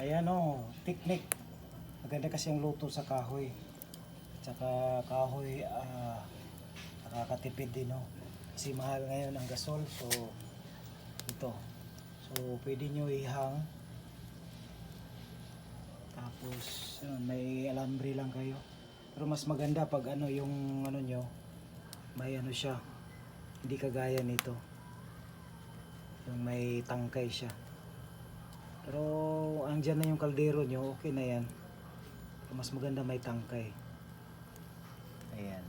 Ayan o, technique. Maganda kasi ang luto sa kahoy. Tsaka kahoy, nakakatipid din o. Kasi mahal ngayon ang gasol. So, ito. So, pwede nyo ihang. Tapos, yun, may alambre lang kayo. Pero mas maganda pag ano yung ano nyo, may ano siya. Hindi kagaya nito. Yung may tangkay siya. Pero andyan na yung kaldero nyo, okay na yan. Pero mas maganda may tangkay. Ayan.